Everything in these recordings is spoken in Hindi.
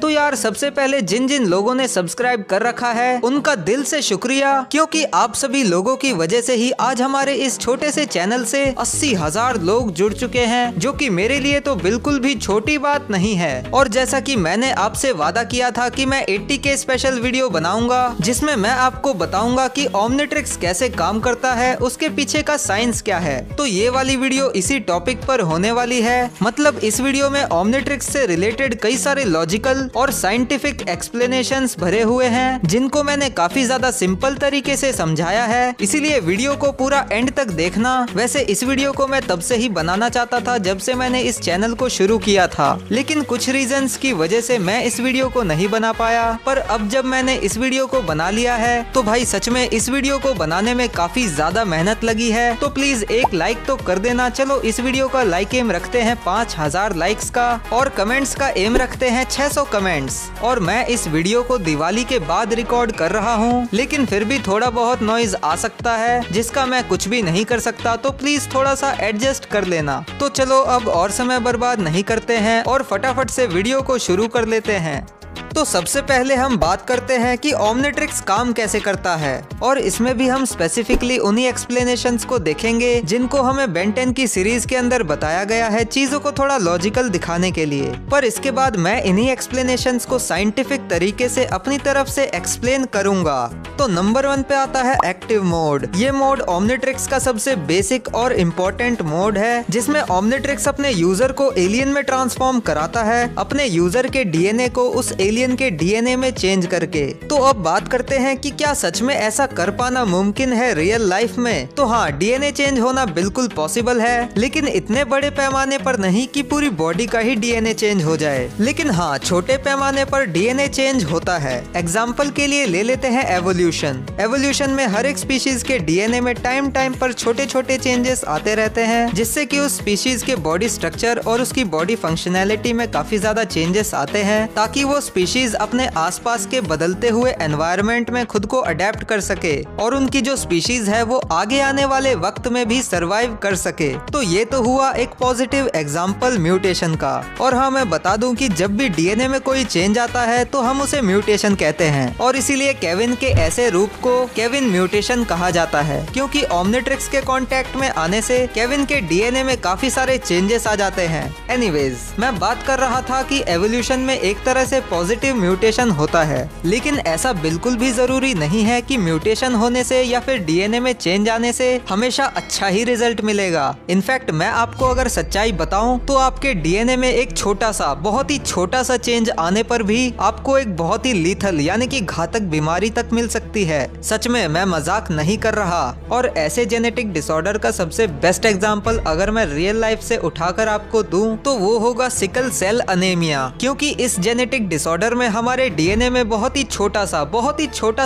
तो यार सबसे पहले जिन जिन लोगों ने सब्सक्राइब कर रखा है उनका दिल से शुक्रिया, क्योंकि आप सभी लोगों की वजह से ही आज हमारे इस छोटे से चैनल से 80,000 लोग जुड़ चुके हैं, जो कि मेरे लिए तो बिल्कुल भी छोटी बात नहीं है। और जैसा कि मैंने आपसे वादा किया था कि मैं 80K स्पेशल वीडियो बनाऊंगा जिसमें मैं आपको बताऊंगा कि ओमनिट्रिक्स कैसे काम करता है, उसके पीछे का साइंस क्या है। तो ये वाली वीडियो इसी टॉपिक पर होने वाली है। मतलब इस वीडियो में ओमनिट्रिक्स से रिलेटेड कई सारे लॉजिकल और साइंटिफिक एक्सप्लेनेशंस भरे हुए हैं, जिनको मैंने काफी ज्यादा सिंपल तरीके से समझाया है, इसीलिए वीडियो को पूरा एंड तक देखना। वैसे इस वीडियो को मैं तब से ही बनाना चाहता था जब से मैंने इस चैनल को शुरू किया था, लेकिन कुछ रीजंस की वजह से मैं इस वीडियो को नहीं बना पाया। पर अब जब मैंने इस वीडियो को बना लिया है तो भाई सच में इस वीडियो को बनाने में काफी ज्यादा मेहनत लगी है, तो प्लीज एक लाइक तो कर देना। चलो इस वीडियो का लाइक एम रखते हैं 5000 लाइक्स का, और कमेंट्स का एम रखते हैं 600 कमेंट्स। और मैं इस वीडियो को दिवाली के बाद रिकॉर्ड कर रहा हूँ, लेकिन फिर भी थोड़ा बहुत नॉइज आ सकता है जिसका मैं कुछ भी नहीं कर सकता, तो प्लीज थोड़ा सा एडजस्ट कर लेना। तो चलो अब और समय बर्बाद नहीं करते हैं और फटाफट से वीडियो को शुरू कर लेते हैं। तो सबसे पहले हम बात करते हैं कि ओमनिट्रिक्स काम कैसे करता है, और इसमें भी हम स्पेसिफिकली उन्हीं एक्सप्लेनेशंस को देखेंगे जिनको हमें बेन 10 की सीरीज के अंदर बताया गया है, चीजों को थोड़ा लॉजिकल दिखाने के लिए। पर इसके बाद मैं इन्हीं एक्सप्लेनेशंस को साइंटिफिक तरीके से अपनी तरफ से एक्सप्लेन करूंगा। तो नंबर 1 पे आता है एक्टिव मोड। ये मोड ओमनिट्रिक्स का सबसे बेसिक और इम्पोर्टेंट मोड है, जिसमें ओमनिट्रिक्स अपने यूजर को एलियन में ट्रांसफॉर्म कराता है, अपने यूजर के डीएनए को उस एलियन के डीएनए में चेंज करके। तो अब बात करते हैं कि क्या सच में ऐसा कर पाना मुमकिन है रियल लाइफ में। तो हाँ, डीएनए चेंज होना बिल्कुल पॉसिबल है, लेकिन इतने बड़े पैमाने पर नहीं कि पूरी बॉडी का ही डीएनए चेंज हो जाए। लेकिन हाँ, छोटे पैमाने पर डीएनए चेंज होता है। एग्जाम्पल के लिए ले लेते हैं एवोल्यूशन। एवोल्यूशन में हर एक स्पीशीज के डीएनए में टाइम टाइम पर छोटे छोटे चेंजेस आते रहते हैं, जिससे कि उस स्पीशीज के बॉडी स्ट्रक्चर और उसकी बॉडी फंक्शनैलिटी में काफी ज्यादा चेंजेस आते हैं, ताकि वो स्पीशीज अपने आसपास के बदलते हुए एनवायरनमेंट में खुद को अडेप्ट कर सके और उनकी जो स्पीशीज है वो आगे आने वाले वक्त में भी सरवाइव कर सके। तो ये तो हुआ एक पॉजिटिव एग्जांपल म्यूटेशन का। और हाँ, मैं बता दूं कि जब भी डीएनए में कोई चेंज आता है तो हम उसे म्यूटेशन कहते हैं, और इसीलिए केविन के ऐसे रूप को केविन म्यूटेशन कहा जाता है, क्योंकि ओमनिट्रिक्स के कांटेक्ट में आने से केविन के डीएनए में काफी सारे चेंजेस आ जाते हैं। एनीवेज, मैं बात कर रहा था कि एवोल्यूशन में एक तरह से पॉजिटिव म्यूटेशन होता है, लेकिन ऐसा बिल्कुल भी जरूरी नहीं है कि म्यूटेशन होने से या फिर डीएनए में चेंज आने से हमेशा अच्छा ही रिजल्ट मिलेगा। इनफैक्ट मैं आपको अगर सच्चाई बताऊं तो आपके डीएनए में एक छोटा सा, बहुत ही छोटा सा चेंज आने पर भी आपको एक बहुत ही लीथल यानी कि घातक बीमारी तक मिल सकती है। सच में, मैं मजाक नहीं कर रहा। और ऐसे जेनेटिक डिसऑर्डर का सबसे बेस्ट एग्जाम्पल अगर मैं रियल लाइफ से उठाकर आपको दूं तो वो होगा सिकल सेल अनेमिया, क्योंकि इस जेनेटिक डिसऑर्डर में हमारे डीएनए में बहुत ही छोटा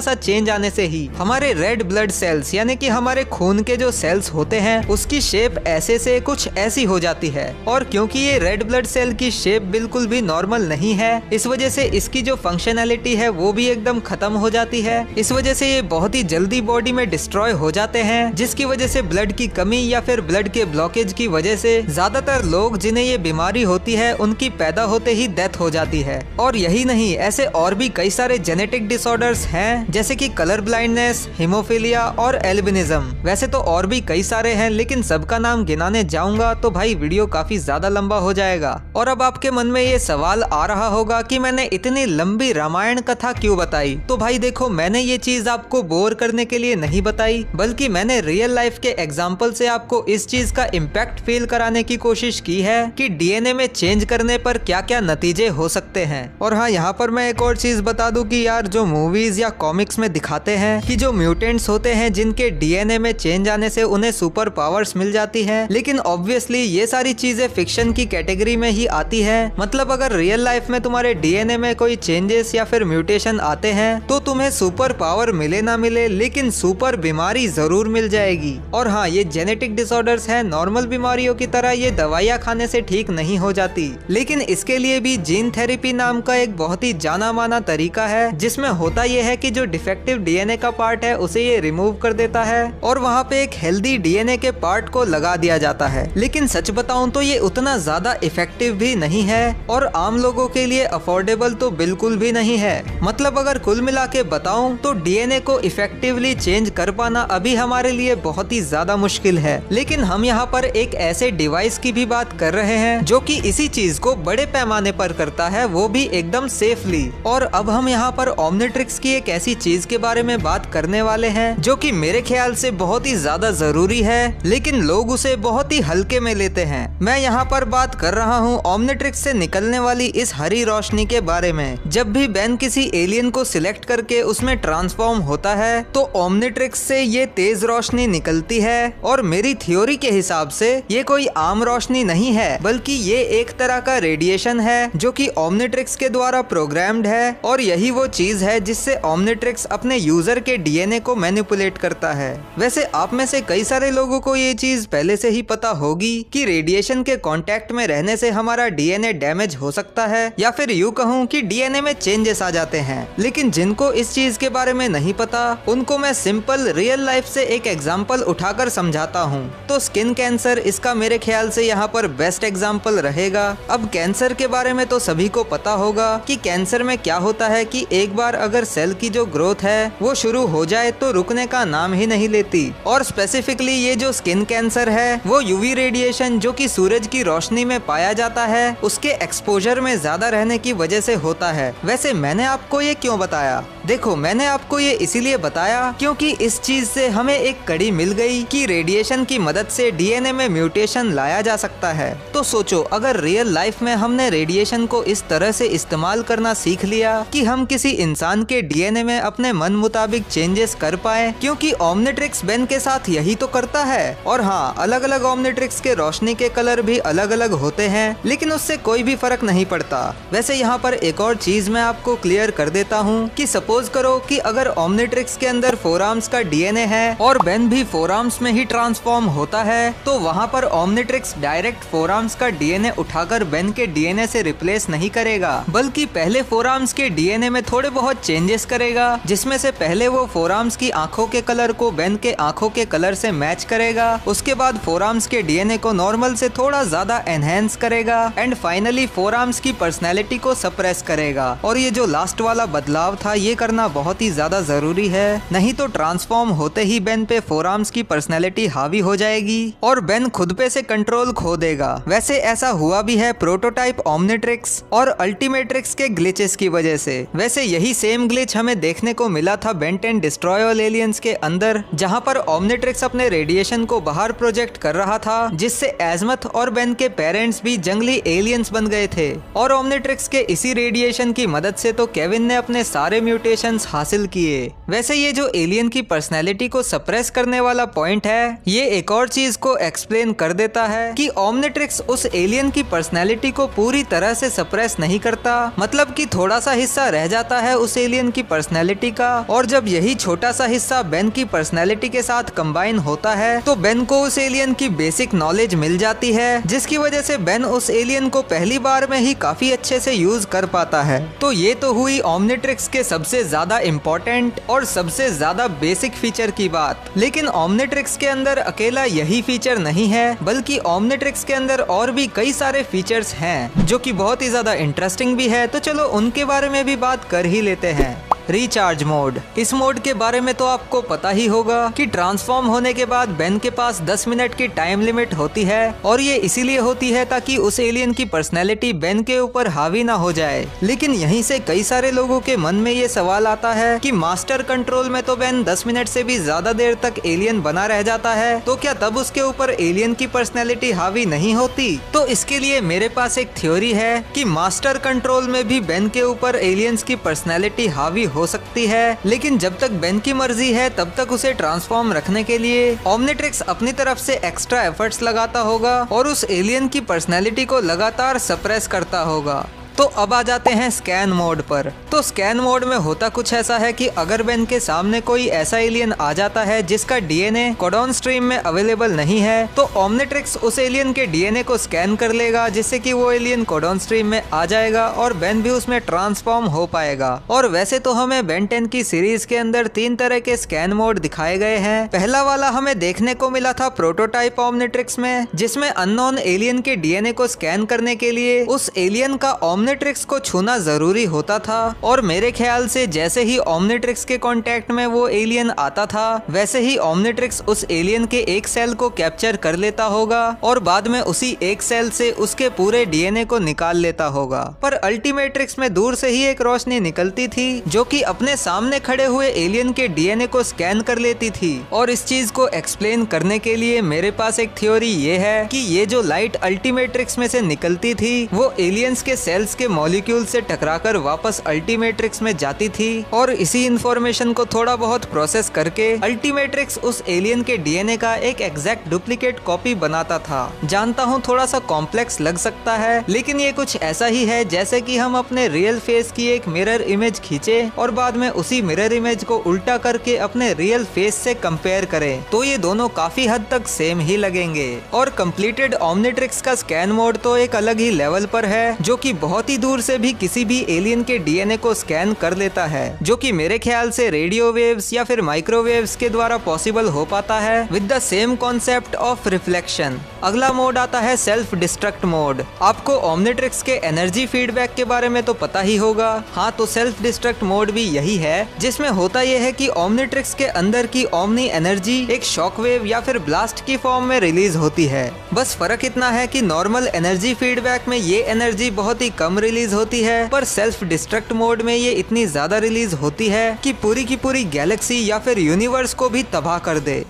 सा चेंज आने से ही हमारे रेड ब्लड सेल्स यानी कि हमारे खून के जो सेल्स होते हैं उसकी शेप ऐसे से कुछ ऐसी हो जाती है। और क्योंकि ये रेड ब्लड सेल की शेप बिल्कुल भी नॉर्मल नहीं है, इस वजह से इसकी जो फंक्शनैलिटी है वो भी एकदम खत्म हो जाती है। इस वजह से ये बहुत ही जल्दी बॉडी में डिस्ट्रॉय हो जाते हैं, जिसकी वजह से ब्लड की कमी या फिर ब्लड के ब्लॉकेज की वजह से ज्यादातर लोग जिन्हें ये बीमारी होती है उनकी पैदा होते ही डेथ हो जाती है। और यही नहीं, ऐसे और भी कई सारे जेनेटिक डिसऑर्डर्स हैं, जैसे कि कलर ब्लाइंडनेस, हीमोफीलिया और एल्बिनिज्म। वैसे तो और भी कई सारे हैं, लेकिन सबका नाम गिनाने जाऊंगा तो भाई वीडियो काफी ज्यादा लंबा हो जाएगा। और अब आपके मन में ये सवाल आ रहा होगा कि मैंने इतनी लंबी रामायण कथा क्यों बताई। तो भाई देखो, मैंने ये चीज आपको बोर करने के लिए नहीं बताई, बल्कि मैंने रियल लाइफ के एग्जाम्पल से आपको इस चीज का इम्पैक्ट फील कराने की कोशिश की है कि डीएनए में चेंज करने पर क्या क्या नतीजे हो सकते हैं। और हाँ, यहाँ पर मैं एक और चीज बता दूं कि यार जो मूवीज या कॉमिक्स में दिखाते हैं कि जो म्यूटेंट्स होते हैं जिनके डीएनए में चेंज आने से उन्हें सुपर पावर्स मिल जाती है, लेकिन ऑब्वियसली ये सारी चीजें फिक्शन की कैटेगरी में ही आती है। मतलब अगर रियल लाइफ में तुम्हारे डीएनए में कोई चेंजेस या फिर म्यूटेशन आते हैं तो तुम्हें सुपर पावर मिले ना मिले, लेकिन सुपर बीमारी जरूर मिल जाएगी। और हाँ, ये जेनेटिक डिसऑर्डर्स हैं, नॉर्मल बीमारियों की तरह ये दवाइयाँ खाने से ठीक नहीं हो जाती, लेकिन इसके लिए भी जीन थेरेपी नाम का एक बहुत बहुत ही जाना माना तरीका है, जिसमें होता यह है कि जो डिफेक्टिव डीएनए का पार्ट है उसे ये रिमूव कर देता है और वहाँ पे एक हेल्दी डीएनए के पार्ट को लगा दिया जाता है। लेकिन सच बताऊं तो ये उतना ज्यादा इफेक्टिव भी नहीं है और आम लोगों के लिए अफोर्डेबल तो बिल्कुल भी नहीं है। मतलब अगर कुल मिला के बताऊं तो डीएनए को इफेक्टिवली चेंज कर पाना अभी हमारे लिए बहुत ही ज्यादा मुश्किल है। लेकिन हम यहाँ पर एक ऐसे डिवाइस की भी बात कर रहे हैं जो कि इसी चीज को बड़े पैमाने पर करता है, वो भी एकदम सेफली। और अब हम यहाँ पर ओमनिट्रिक्स की एक ऐसी चीज के बारे में बात करने वाले हैं जो कि मेरे ख्याल से बहुत ही ज्यादा जरूरी है, लेकिन लोग उसे बहुत ही हल्के में लेते हैं। मैं यहाँ पर बात कर रहा हूँ ओमनिट्रिक्स से निकलने वाली इस हरी रोशनी के बारे में। जब भी बेन किसी एलियन को सिलेक्ट करके उसमें ट्रांसफॉर्म होता है तो ओमनिट्रिक्स से ये तेज रोशनी निकलती है और मेरी थ्योरी के हिसाब से ये कोई आम रोशनी नहीं है, बल्कि ये एक तरह का रेडिएशन है जो कि ओमनिट्रिक्स के द्वारा प्रोग्राम्ड है और यही वो चीज है जिससे ओमनिट्रिक्स अपने यूजर के डीएनए को मैनिपुलेट करता है। वैसे आप में से कई सारे लोगों को ये चीज पहले से ही पता होगी कि रेडिएशन के कांटेक्ट में रहने से हमारा डीएनए डैमेज हो सकता है या फिर यूं कहूं कि डीएनए में चेंजेस आ जाते हैं। लेकिन जिनको इस चीज के बारे में नहीं पता उनको मैं सिंपल रियल लाइफ से एक एग्जांपल उठाकर समझाता हूँ। तो स्किन कैंसर इसका मेरे ख्याल से यहाँ पर बेस्ट एग्जांपल रहेगा। अब कैंसर के बारे में तो सभी को पता होगा कि कैंसर में क्या होता है कि एक बार अगर सेल की जो ग्रोथ है वो शुरू हो जाए तो रुकने का नाम ही नहीं लेती। और स्पेसिफिकली ये जो स्किन कैंसर है वो यूवी रेडिएशन जो कि सूरज की रोशनी में पाया जाता है उसके एक्सपोजर में ज्यादा रहने की वजह से होता है। वैसे मैंने आपको ये क्यों बताया? देखो, मैंने आपको ये इसीलिए बताया क्योंकि इस चीज से हमें एक कड़ी मिल गई कि रेडिएशन की मदद से डीएनए में म्यूटेशन लाया जा सकता है। तो सोचो, अगर रियल लाइफ में हमने रेडिएशन को इस तरह से इस्तेमाल करना सीख लिया कि हम किसी इंसान के डीएनए में अपने मन मुताबिक चेंजेस कर पाए, क्योंकि ओमनिट्रिक्स बेन के साथ यही तो करता है। और हाँ, अलग अलग ओमनिट्रिक्स के रोशनी के कलर भी अलग अलग होते हैं, लेकिन उससे कोई भी फर्क नहीं पड़ता। वैसे यहाँ पर एक और चीज मैं आपको क्लियर कर देता हूँ कि सपोज करो कि अगर ओमनिट्रिक्स के अंदर फोरआर्म्स का डीएनए है और बेन भी फोरआर्म्स में ही ट्रांसफॉर्म होता है, तो वहाँ पर ओमनिट्रिक्स डायरेक्ट फोरआर्म्स का डीएनए उठाकर बेन के डीएनए से रिप्लेस नहीं करेगा, बल्कि पहले फोरआर्म्स के डीएनए में थोड़े बहुत चेंजेस करेगा, जिसमें से पहले वो फोरआर्म्स की आंखों के कलर को बेन के आंखों के कलर से मैच करेगा, उसके बाद फोरआर्म्स के डीएनए को नॉर्मल से थोड़ा ज्यादा एनहेंस करेगा एंड फाइनली फोरआर्म्स की पर्सनैलिटी को सप्रेस करेगा। और ये जो लास्ट वाला बदलाव था ये करना बहुत ही ज्यादा जरूरी है, नहीं तो ट्रांसफॉर्म होते ही बेन पे फोरआर्म्स की पर्सनैलिटी हावी हो जाएगी और बेन खुद पे से कंट्रोल खो देगा। वैसे ऐसा हुआ भी है प्रोटोटाइप ओमनिट्रिक्स और अल्टीमेट्रिक्स के ग्लिचेस की वजह से। वैसे यही सेम ग्लिच हमें देखने को मिला था bent and destroy all aliens के अंदर, जहां पर ओमनिट्रिक्स अपने रेडिएशन को बाहर प्रोजेक्ट कर रहा था, जिससे एजमथ और बेन के पेरेंट्स भी जंगली एलियंस बन गए थे। और ओमनिट्रिक्स के इसी रेडिएशन की मदद से तो केविन ने अपने सारे म्यूटेशंस हासिल किए। वैसे ये जो एलियन की पर्सनैलिटी को सप्रेस करने वाला पॉइंट है, ये एक और चीज को एक्सप्लेन कर देता है कि ओमनिट्रिक्स उस एलियन की पर्सनैलिटी को पूरी तरह से सप्रेस नहीं करता, मतलब कि थोड़ा सा हिस्सा रह जाता है उस एलियन की पर्सनैलिटी का, और जब यही छोटा सा हिस्सा बेन की पर्सनैलिटी के साथ कंबाइन होता है तो बेन को उस एलियन की बेसिक नॉलेज मिल जाती है, जिसकी वजह से बेन उस एलियन को पहली बार में ही काफी अच्छे से यूज कर पाता है। तो ये तो हुई ओमनिट्रिक्स के सबसे ज्यादा इम्पोर्टेंट और सबसे ज्यादा बेसिक फीचर की बात। लेकिन ओमनिट्रिक्स के अंदर अकेला यही फीचर नहीं है, बल्कि ओमनिट्रिक्स के अंदर और भी कई सारे फीचर्स हैं जो कि बहुत ही ज्यादा इंटरेस्टिंग भी है। तो चलो उनके बारे में भी बात कर ही लेते हैं। रिचार्ज मोड, इस मोड के बारे में तो आपको पता ही होगा कि ट्रांसफॉर्म होने के बाद बेन के पास 10 मिनट की टाइम लिमिट होती है, और ये इसीलिए होती है ताकि उस एलियन की पर्सनैलिटी बेन के ऊपर हावी ना हो जाए। लेकिन यहीं से कई सारे लोगों के मन में ये सवाल आता है कि मास्टर कंट्रोल में तो बेन 10 मिनट से भी ज्यादा देर तक एलियन बना रह जाता है, तो क्या तब उसके ऊपर एलियन की पर्सनैलिटी हावी नहीं होती? तो इसके लिए मेरे पास एक थ्योरी है कि मास्टर कंट्रोल में भी बेन के ऊपर एलियंस की पर्सनैलिटी हावी हो सकती है, लेकिन जब तक बेन की मर्जी है तब तक उसे ट्रांसफॉर्म रखने के लिए ओमनिट्रिक्स अपनी तरफ से एक्स्ट्रा एफर्ट्स लगाता होगा और उस एलियन की पर्सनैलिटी को लगातार सप्रेस करता होगा। तो अब आ जाते हैं स्कैन मोड पर। तो स्कैन मोड में होता कुछ ऐसा है कि अगर बेन के सामने कोई ऐसा एलियन आ जाता है जिसका डीएनए कोडॉन स्ट्रीम में अवेलेबल नहीं है, तो ओमनिट्रिक्स उस एलियन के डीएनए को स्कैन कर लेगा, जिससे कि वो एलियन कोडॉन स्ट्रीम में आ जाएगा और बेन भी उसमें ट्रांसफॉर्म हो पाएगा। और वैसे तो हमें बेन 10 की सीरीज के अंदर 3 तरह के स्कैन मोड दिखाए गए हैं। पहला वाला हमें देखने को मिला था प्रोटोटाइप ओमनिट्रिक्स में, जिसमें अननोन एलियन के डीएनए को स्कैन करने के लिए उस एलियन का ओमनिट्रिक्स को छूना जरूरी होता था। और मेरे ख्याल से जैसे ही ओमनिट्रिक्स के कांटेक्ट में वो एलियन आता था, वैसे ही ओमनिट्रिक्स उस एलियन के एक सेल को कैप्चर कर लेता होगा और बाद में उसी एक सेल से उसके पूरे डीएनए को निकाल लेता होगा। पर अल्टीमेट्रिक्स में दूर से ही एक रोशनी निकलती थी जो कि अपने सामने खड़े हुए एलियन के डीएनए को स्कैन कर लेती थी। और इस चीज को एक्सप्लेन करने के लिए मेरे पास एक थ्योरी ये है कि ये जो लाइट अल्टीमेट्रिक्स में से निकलती थी वो एलियंस के सेल्स के मॉलिक्यूल से टकराकर वापस अल्टीमेट्रिक्स में जाती थी, और इसी इंफॉर्मेशन को थोड़ा बहुत प्रोसेस करके अल्टीमेट्रिक्स उस एलियन के डीएनए का एक एग्जैक्ट डुप्लीकेट कॉपी बनाता था। जानता हूँ थोड़ा सा कॉम्प्लेक्स लग सकता है, लेकिन ये कुछ ऐसा ही है जैसे कि हम अपने रियल फेस की एक मिरर इमेज खींचे और बाद में उसी मिरर इमेज को उल्टा करके अपने रियल फेस से कंपेयर करें, तो ये दोनों काफी हद तक सेम ही लगेंगे। और कंप्लीटेड ओमनिट्रिक्स का स्कैन मोड तो एक अलग ही लेवल पर है, जो कि बहुत ही दूर से भी किसी भी एलियन के डीएनए को स्कैन कर लेता है, जो कि मेरे ख्याल से रेडियो वेव्स या फिर माइक्रोवेव्स के द्वारा पॉसिबल हो पाता है with the same concept of reflection. अगला मोड आता है सेल्फ डिस्ट्रक्ट मोड। आपको ओमनिट्रिक्स के एनर्जी फीडबैक के बारे में तो पता ही होगा। हाँ, तो सेल्फ डिस्ट्रक्ट मोड भी यही है, जिसमें होता यह है कि ओमनिट्रिक्स के अंदर की ओमनी एनर्जी एक शॉकवेव या फिर ब्लास्ट की फॉर्म में रिलीज होती है। बस फर्क इतना है कि नॉर्मल एनर्जी फीडबैक में ये एनर्जी बहुत ही कम रिलीज होती है, पर सेल्फ डिस्ट्रक्ट मोड में ये इतनी ज्यादा रिलीज होती है कि पूरी की पूरी गैलेक्सी या फिर यूनिवर्स को भी तबाह कर दे।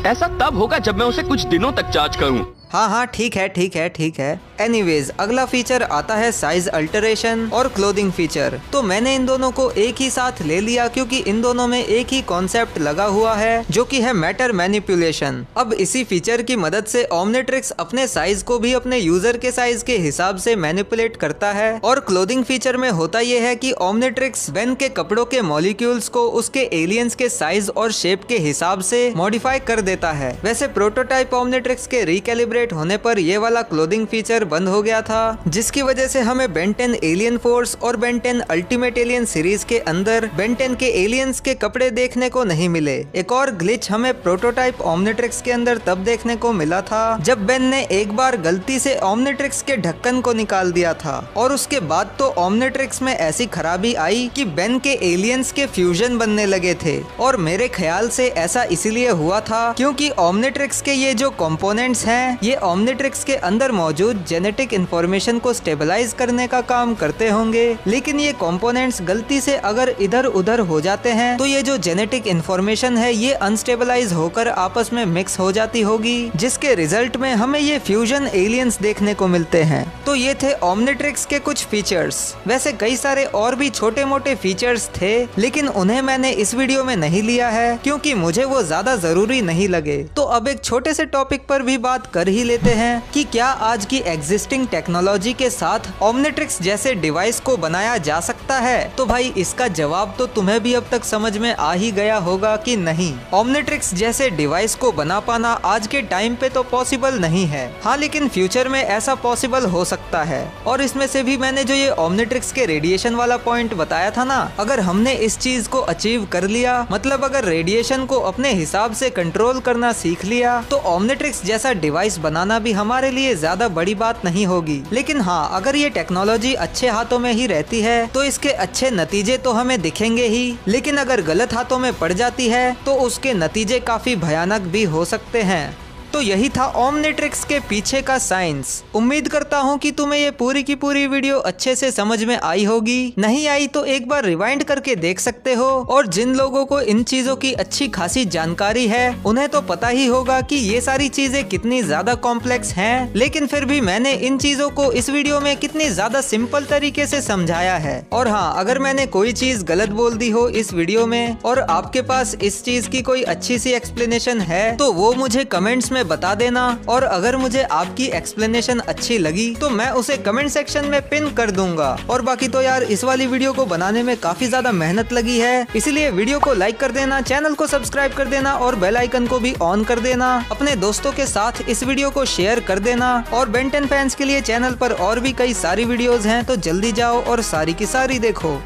ऐसा तब होगा जब मैं उसे कुछ दिनों तक चार्ज करूं। हाँ, ठीक है। एनीवेज, अगला फीचर आता है साइज अल्टरेशन और क्लोथिंग फीचर। तो मैंने इन दोनों को एक ही साथ ले लिया क्योंकि इन दोनों में एक ही कॉन्सेप्ट लगा हुआ है, जो कि है मैटर मैनिपुलेशन। अब इसी फीचर की मदद से ओमनिट्रिक्स अपने साइज को भी अपने यूजर के साइज के हिसाब से मैनिपुलेट करता है। और क्लोथिंग फीचर में होता यह है कि ओमनिट्रिक्स बेन के कपड़ों के मॉलिक्यूल्स को उसके एलियंस के साइज और शेप के हिसाब से मॉडिफाई कर देता है। वैसे प्रोटोटाइप ओमनिट्रिक्स के रिकैलिब्रेट होने पर ये वाला क्लोथिंग फीचर बंद हो गया था, जिसकी वजह से हमें बेन 10 एलियन फोर्स और बेन 10 अल्टीमेट एलियन सीरीज के अंदर बेन 10 के एलियंस के कपड़े देखने को नहीं मिले। एक और ग्लिच हमें प्रोटोटाइप ओमनिट्रिक्स के अंदर तब देखने को मिला था जब बेन ने एक बार गलती से ओमनिट्रिक्स के ढक्कन को निकाल दिया था, और उसके बाद तो ओमनिट्रिक्स में ऐसी खराबी आई कि बेन के एलियंस के फ्यूजन बनने लगे थे। और मेरे ख्याल से ऐसा इसीलिए हुआ था क्योंकि ओमनिट्रिक्स के ये जो कंपोनेंट्स हैं, ये ओमनिट्रिक्स के अंदर मौजूद जेनेटिक इंफॉर्मेशन को स्टेबलाइज करने का काम करते होंगे, लेकिन ये कंपोनेंट्स गलती से अगर इधर उधर हो जाते हैं तो ये जो जेनेटिक इंफॉर्मेशन है ये अनस्टेबलाइज होकर आपस में मिक्स हो जाती होगी, जिसके रिजल्ट में हमें ये फ्यूजन एलियंस देखने को मिलते हैं। तो ये थे ओमनिट्रिक्स के कुछ फीचर्स। वैसे कई सारे और भी छोटे मोटे फीचर्स थे, लेकिन उन्हें मैंने इस वीडियो में नहीं लिया है क्योंकि मुझे वो ज्यादा जरूरी नहीं लगे। तो अब एक छोटे से टॉपिक पर भी बात कर ही लेते हैं कि क्या आज की एग्जिस्टिंग टेक्नोलॉजी के साथ ओमनिट्रिक्स जैसे डिवाइस को बनाया जा सकता है। तो भाई इसका जवाब तो तुम्हें भी अब तक समझ में आ ही गया होगा कि नहीं, ओमनिट्रिक्स जैसे डिवाइस को बना पाना आज के टाइम पे तो पॉसिबल नहीं है। हाँ, लेकिन फ्यूचर में ऐसा पॉसिबल हो सकता है। और इसमें से भी मैंने जो ये ओमनिट्रिक्स के रेडिएशन वाला पॉइंट बताया था ना, अगर हमने इस चीज को अचीव कर लिया, मतलब अगर रेडिएशन को अपने हिसाब से कंट्रोल करना सीख लिया, तो ओमनिट्रिक्स जैसा डिवाइस बनाना भी हमारे लिए ज्यादा बड़ी बात नहीं होगी। लेकिन हाँ, अगर ये टेक्नोलॉजी अच्छे हाथों में ही रहती है तो इसके अच्छे नतीजे तो हमें दिखेंगे ही, लेकिन अगर गलत हाथों में पड़ जाती है तो उसके नतीजे काफी भयानक भी हो सकते हैं। तो यही था ओमनिट्रिक्स के पीछे का साइंस। उम्मीद करता हूँ कि तुम्हें ये पूरी की पूरी वीडियो अच्छे से समझ में आई होगी। नहीं आई तो एक बार रिवाइंड करके देख सकते हो। और जिन लोगों को इन चीजों की अच्छी खासी जानकारी है उन्हें तो पता ही होगा कि ये सारी चीजें कितनी ज्यादा कॉम्प्लेक्स हैं, लेकिन फिर भी मैंने इन चीजों को इस वीडियो में कितनी ज्यादा सिंपल तरीके से समझाया है। और हाँ, अगर मैंने कोई चीज गलत बोल दी हो इस वीडियो में और आपके पास इस चीज की कोई अच्छी सी एक्सप्लेनेशन है तो वो मुझे कमेंट्स में में बता देना, और अगर मुझे आपकी एक्सप्लेनेशन अच्छी लगी तो मैं उसे कमेंट सेक्शन में पिन कर दूंगा। और बाकी तो यार इस वाली वीडियो को बनाने में काफी ज्यादा मेहनत लगी है, इसलिए वीडियो को लाइक कर देना, चैनल को सब्सक्राइब कर देना और बेल आइकन को भी ऑन कर देना। अपने दोस्तों के साथ इस वीडियो को शेयर कर देना। और बेन 10 फैंस के लिए चैनल पर और भी कई सारी वीडियोस हैं, तो जल्दी जाओ और सारी की सारी देखो।